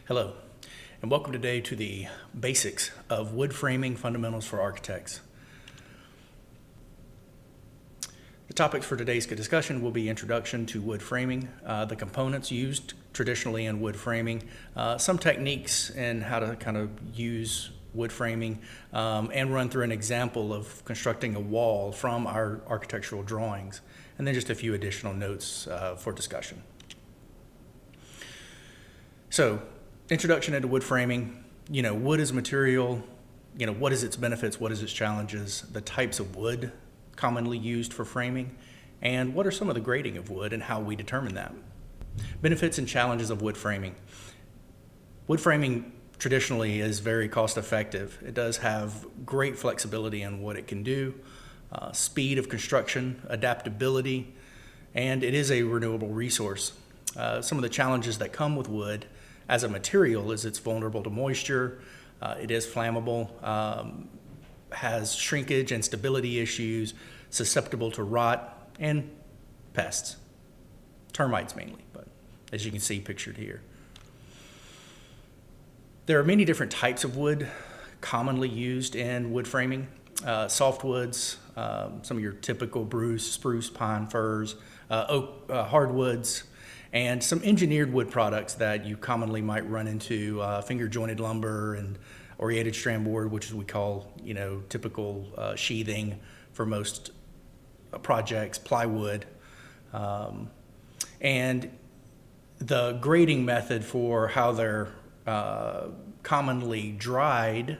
Hello, and welcome today to the basics of wood framing fundamentals for architects. The topics for today's discussion will be introduction to wood framing, the components used traditionally in wood framing, some techniques and how to kind of use wood framing, and run through an example of constructing a wall from our architectural drawings, and then just a few additional notes for discussion. So, introduction into wood framing. Wood is a material. What is its benefits? What is its challenges? The types of wood commonly used for framing, and what are some of the grading of wood and how we determine that. Benefits and challenges of wood framing. Wood framing traditionally is very cost effective. It does have great flexibility in what it can do, speed of construction, adaptability, and it is a renewable resource. Some of the challenges that come with wood as a material is it's vulnerable to moisture, it is flammable, has shrinkage and stability issues, susceptible to rot and pests, termites mainly, but as you can see pictured here. There are many different types of wood commonly used in wood framing. Softwoods, some of your typical spruce, pine, firs, oak, hardwoods, and some engineered wood products that you commonly might run into, finger jointed lumber and oriented strand board, which is we call, typical sheathing for most projects, plywood, and the grading method for how they're commonly dried.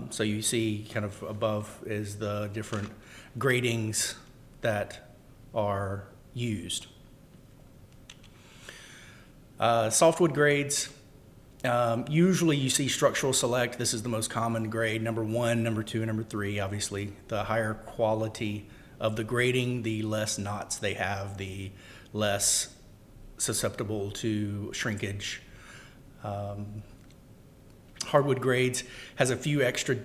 So you see kind of above is the different gradings that are used. Softwood grades, usually you see structural select. This is the most common grade, number 1, number 2, and number 3. Obviously, the higher quality of the grading, the less knots they have, the less susceptible to shrinkage. Hardwood grades has a few extra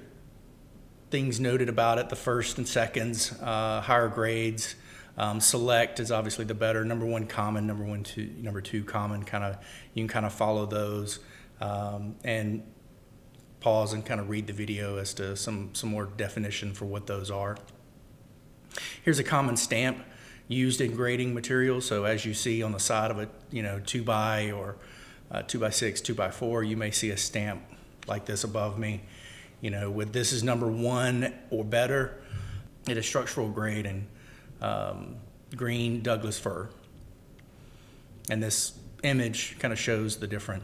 things noted about it, the first and seconds, higher grades. Select is obviously the better. Number 1 common, number 2 common. You can follow those and pause and kind of read the video as to some more definition for what those are. Here's a common stamp used in grading materials. So as you see on the side of a 2x or 2x6, 2x4, you may see a stamp like this above me. With this is number 1 or better. It is structural grade and green Douglas fir. And this image kind of shows the different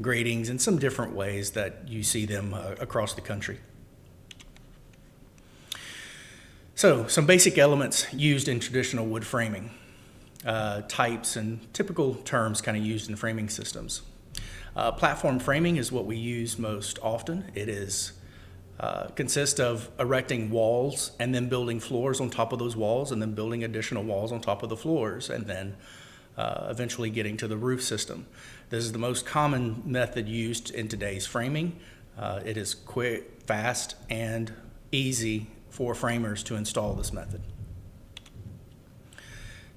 gradings in some different ways that you see them across the country. So some basic elements used in traditional wood framing, types and typical terms kind of used in framing systems. Platform framing is what we use most often. It is consists of erecting walls and then building floors on top of those walls and then building additional walls on top of the floors and then eventually getting to the roof system. This is the most common method used in today's framing. It is quick, fast, and easy for framers to install this method.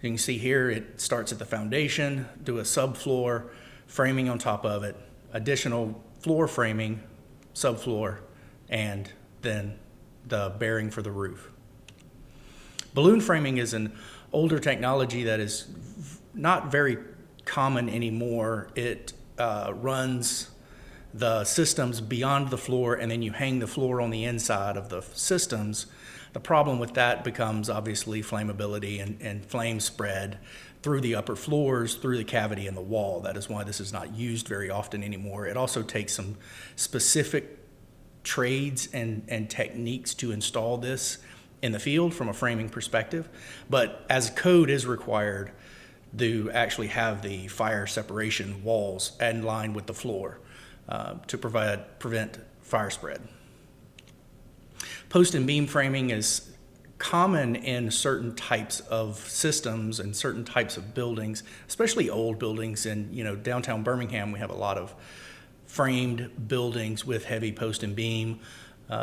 You can see here it starts at the foundation, do a subfloor, framing on top of it, additional floor framing, subfloor, and then the bearing for the roof. Balloon framing is an older technology that is not very common anymore. It runs the systems beyond the floor and then you hang the floor on the inside of the systems. The problem with that becomes obviously flammability and flame spread through the upper floors, through the cavity in the wall. That is why this is not used very often anymore. It also takes some specific trades and techniques to install this in the field from a framing perspective, but as code is required to actually have the fire separation walls in line with the floor to prevent fire spread. Post and beam framing is common in certain types of systems and certain types of buildings, especially old buildings. In downtown Birmingham, we have a lot of framed buildings with heavy post and beam.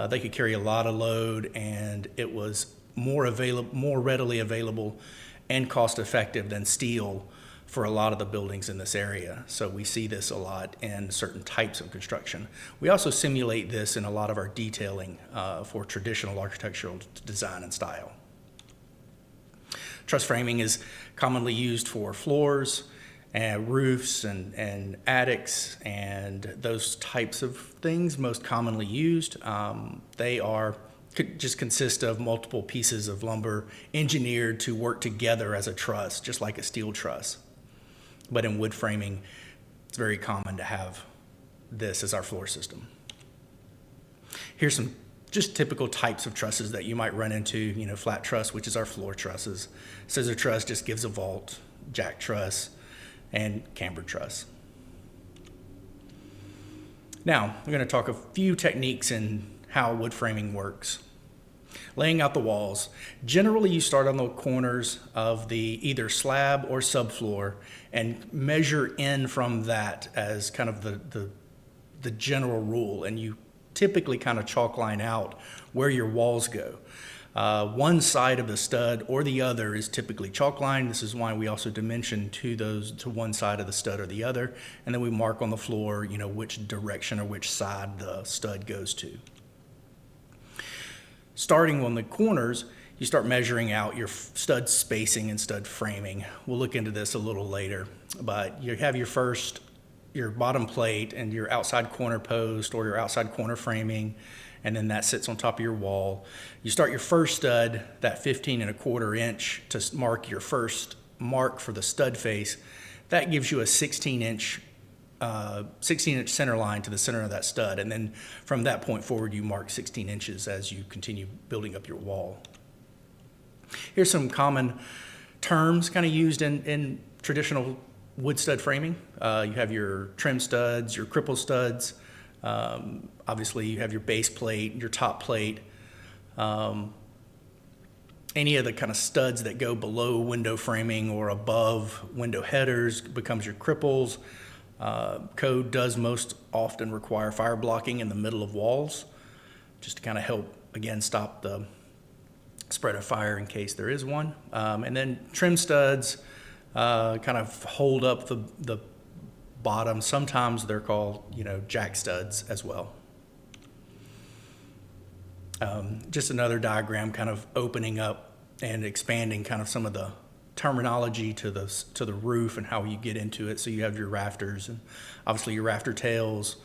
They could carry a lot of load, and it was more readily available and cost effective than steel for a lot of the buildings in this area. So we see this a lot in certain types of construction. We also simulate this in a lot of our detailing for traditional architectural design and style. Truss framing is commonly used for floors and roofs and attics and those types of things, most commonly used. They could just consist of multiple pieces of lumber engineered to work together as a truss, just like a steel truss. But in wood framing, it's very common to have this as our floor system. Here's some just typical types of trusses that you might run into. Flat truss, which is our floor trusses. Scissor truss just gives a vault. Jack truss and cambered truss. Now, we're going to talk a few techniques in how wood framing works. Laying out the walls. Generally, you start on the corners of the either slab or subfloor and measure in from that as kind of the general rule, and you typically kind of chalk line out where your walls go. One side of the stud or the other is typically chalk line. This is why we also dimension to one side of the stud or the other, and then we mark on the floor, which direction or which side the stud goes to. Starting on the corners, you start measuring out your stud spacing and stud framing. We'll look into this a little later, but you have your bottom plate and your outside corner post or your outside corner framing, and then that sits on top of your wall. You start your first stud, that 15¼ inch, to mark your first mark for the stud face. That gives you a 16-inch center line to the center of that stud, and then from that point forward, you mark 16 inches as you continue building up your wall. Here's some common terms kind of used in traditional wood stud framing. You have your trim studs, your cripple studs. Obviously, you have your base plate, your top plate. Any of the kind of studs that go below window framing or above window headers becomes your cripples. Code does most often require fire blocking in the middle of walls, just to kind of help, again, stop the spread of fire in case there is one. And then trim studs kind of hold up the bottom. Sometimes they're called, jack studs as well. Just another diagram kind of opening up and expanding kind of some of the terminology to the roof and how you get into it. So you have your rafters and obviously your rafter tails,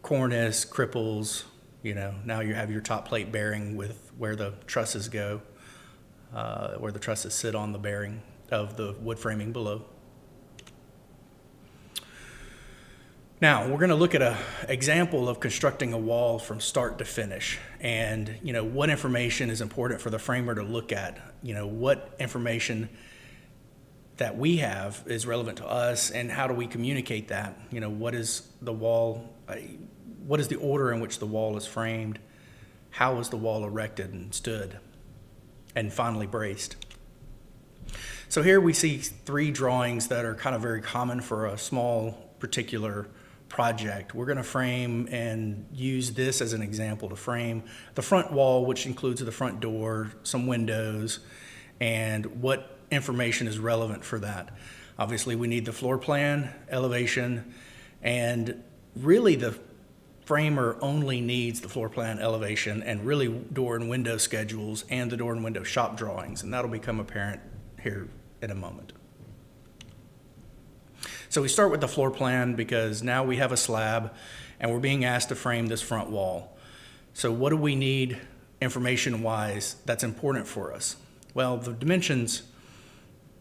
cornice, cripples. Now you have your top plate bearing with where the trusses go, where the trusses sit on the bearing of the wood framing below. Now, we're going to look at an example of constructing a wall from start to finish, and what information is important for the framer to look at. What information that we have is relevant to us, and how do we communicate that? What is the wall? What is the order in which the wall is framed? How is the wall erected and stood, and finally braced? So here we see 3 drawings that are kind of very common for a small particular project. We're going to frame and use this as an example to frame the front wall, which includes the front door, some windows, and what information is relevant for that. Obviously, we need the floor plan, elevation, and really the framer only needs the floor plan, elevation, and really door and window schedules and the door and window shop drawings, and that'll become apparent here in a moment. So we start with the floor plan because now we have a slab and we're being asked to frame this front wall. So what do we need information-wise that's important for us? Well, the dimensions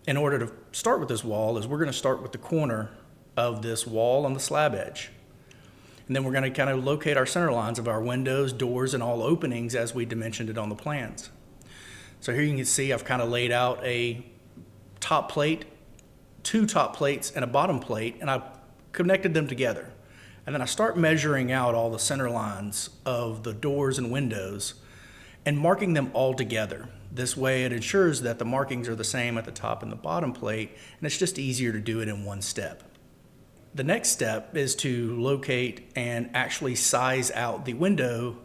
in order to start with this wall is we're going to start with the corner of this wall on the slab edge. And then we're going to kind of locate our center lines of our windows, doors, and all openings as we dimensioned it on the plans. So here you can see I've kind of laid out a top plate, 2 top plates, and a bottom plate, and I've connected them together. And then I start measuring out all the center lines of the doors and windows and marking them all together. This way it ensures that the markings are the same at the top and the bottom plate, and it's just easier to do it in one step. The next step is to locate and actually size out the window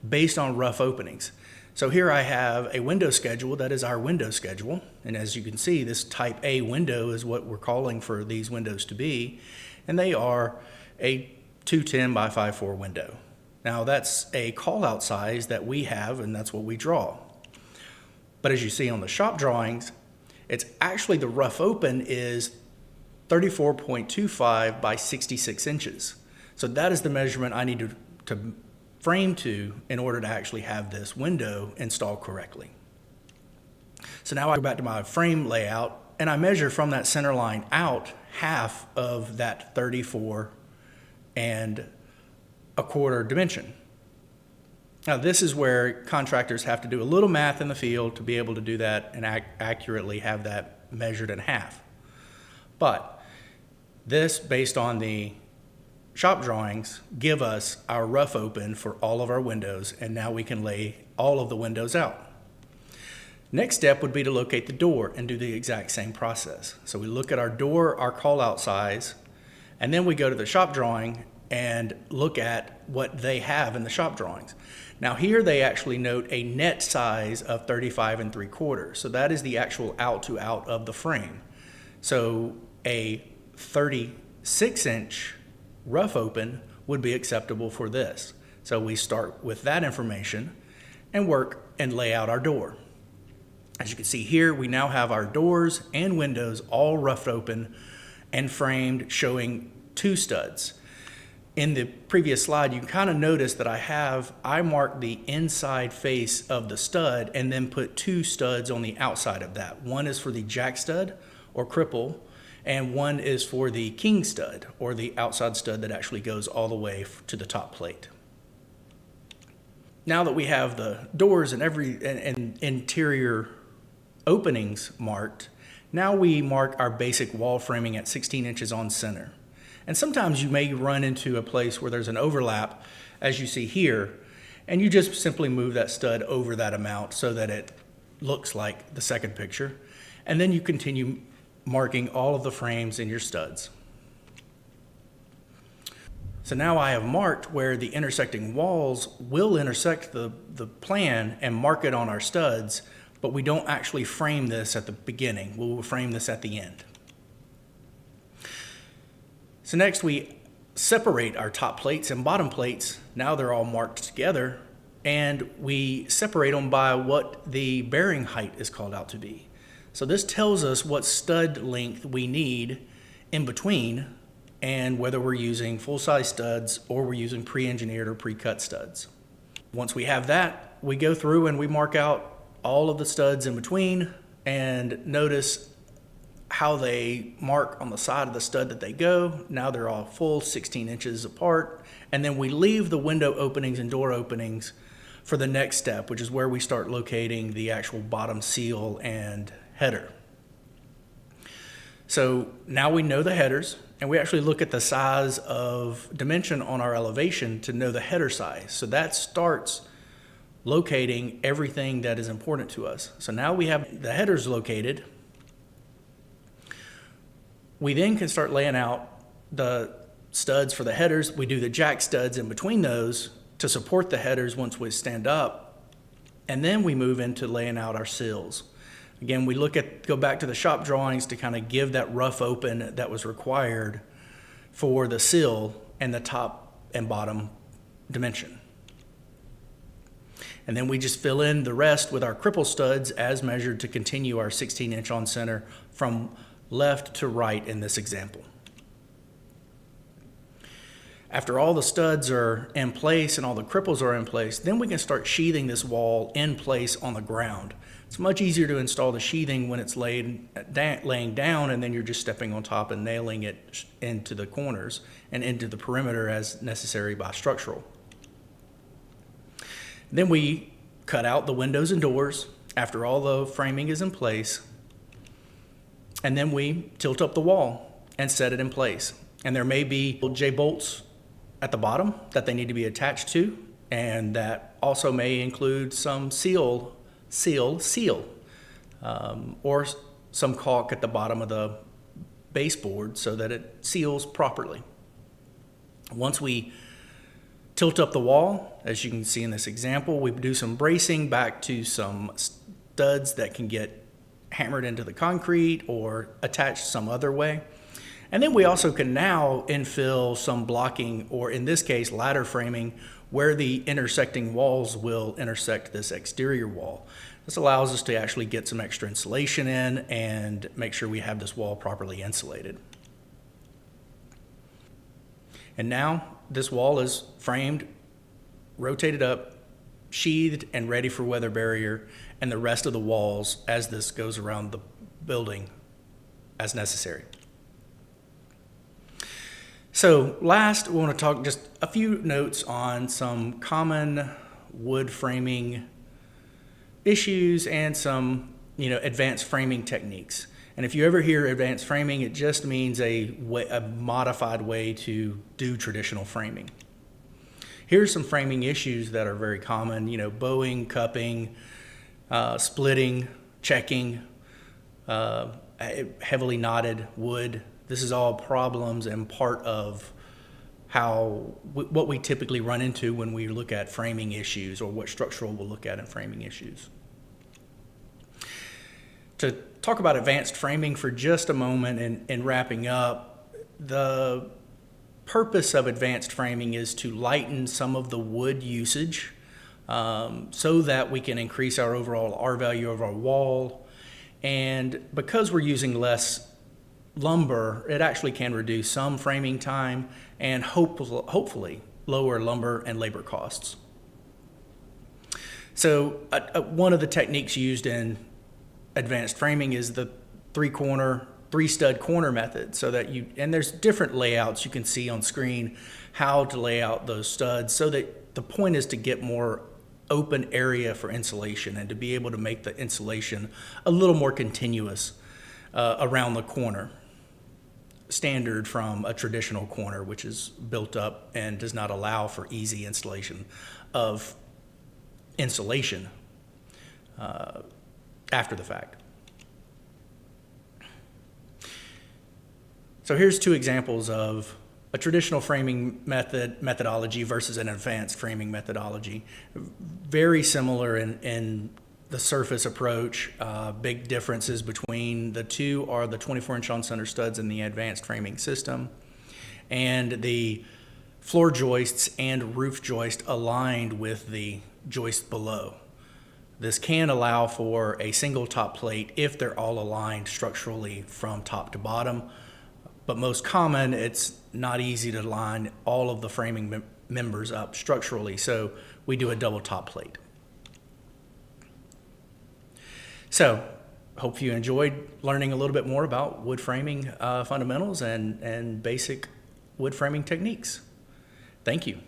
based on rough openings. So here I have a window schedule that is our window schedule. And as you can see, this type A window is what we're calling for these windows to be. And they are a 210 by 5.4 window. Now that's a call out size that we have, and that's what we draw. But as you see on the shop drawings, it's actually the rough open is 34.25 by 66 inches. So that is the measurement I need to frame to in order to actually have this window installed correctly. So now I go back to my frame layout and I measure from that center line out half of that 34 and a quarter dimension. Now this is where contractors have to do a little math in the field to be able to do that and accurately have that measured in half. But this, based on the shop drawings, give us our rough open for all of our windows, and now we can lay all of the windows out. Next step would be to locate the door and do the exact same process. So we look at our door, our call out size, and then we go to the shop drawing and look at what they have in the shop drawings. Now here they actually note a net size of 35 3/4. So that is the actual out to out of the frame. So a 36-inch rough open would be acceptable for this. So we start with that information and work and lay out our door. As you can see here, we now have our doors and windows all roughed open and framed, showing 2 studs. In the previous slide, you can kind of notice that I marked the inside face of the stud and then put 2 studs on the outside of that. One is for the jack stud or cripple, and one is for the king stud, or the outside stud that actually goes all the way to the top plate. Now that we have the doors and and interior openings marked, now we mark our basic wall framing at 16 inches on center. And sometimes you may run into a place where there's an overlap, as you see here, and you just simply move that stud over that amount so that it looks like the second picture. And then you continue marking all of the frames in your studs. So now I have marked where the intersecting walls will intersect the plan and mark it on our studs, but we don't actually frame this at the beginning. We will frame this at the end. So next we separate our top plates and bottom plates. Now they're all marked together, and we separate them by what the bearing height is called out to be. So this tells us what stud length we need in between, and whether we're using full-size studs or we're using pre-engineered or pre-cut studs. Once we have that, we go through and we mark out all of the studs in between, and notice how they mark on the side of the stud that they go. Now they're all full 16 inches apart, and then we leave the window openings and door openings for the next step, which is where we start locating the actual bottom seal and header. So now we know the headers, and we actually look at the size of dimension on our elevation to know the header size. So that starts locating everything that is important to us. So now we have the headers located. We then can start laying out the studs for the headers. We do the jack studs in between those to support the headers once we stand up. And then we move into laying out our sills. Again, we go back to the shop drawings to kind of give that rough open that was required for the sill and the top and bottom dimension. And then we just fill in the rest with our cripple studs as measured to continue our 16-inch on center from left to right in this example. After all the studs are in place and all the cripples are in place, then we can start sheathing this wall in place on the ground. It's much easier to install the sheathing when it's laying down, and then you're just stepping on top and nailing it into the corners and into the perimeter as necessary by structural. Then we cut out the windows and doors after all the framing is in place, and then we tilt up the wall and set it in place. And there may be J-bolts at the bottom that they need to be attached to, and that also may include some seal, or some caulk at the bottom of the baseboard so that it seals properly. Once we tilt up the wall. As you can see in this example, we do some bracing back to some studs that can get hammered into the concrete or attached some other way. And then we also can now infill some blocking, or in this case, ladder framing, where the intersecting walls will intersect this exterior wall. This allows us to actually get some extra insulation in and make sure we have this wall properly insulated. And now this wall is framed, rotated up, sheathed, and ready for weather barrier, and the rest of the walls as this goes around the building as necessary. So last, we want to talk just a few notes on some common wood framing issues and some advanced framing techniques. And if you ever hear advanced framing, it just means a modified way to do traditional framing. Here's some framing issues that are very common, bowing, cupping, splitting, checking, heavily knotted wood. This is all problems and part of what we typically run into when we look at framing issues, or what structural we'll look at in framing issues. To talk about advanced framing for just a moment and wrapping up, the purpose of advanced framing is to lighten some of the wood usage so that we can increase our overall R value of our wall. And because we're using less lumber, it actually can reduce some framing time and hopefully lower lumber and labor costs. So one of the techniques used in advanced framing is the three stud corner method, so that and there's different layouts you can see on screen how to lay out those studs, so that the point is to get more open area for insulation and to be able to make the insulation a little more continuous around the corner, standard from a traditional corner, which is built up and does not allow for easy installation of insulation after the fact. So here's two examples of a traditional framing methodology versus an advanced framing methodology. Very similar in the surface approach. Big differences between the two are the 24-inch on-center studs in the advanced framing system, and the floor joists and roof joist aligned with the joist below. This can allow for a single top plate if they're all aligned structurally from top to bottom, but most common, it's not easy to line all of the framing members up structurally, so we do a double top plate. So, hope you enjoyed learning a little bit more about wood framing fundamentals and basic wood framing techniques. Thank you.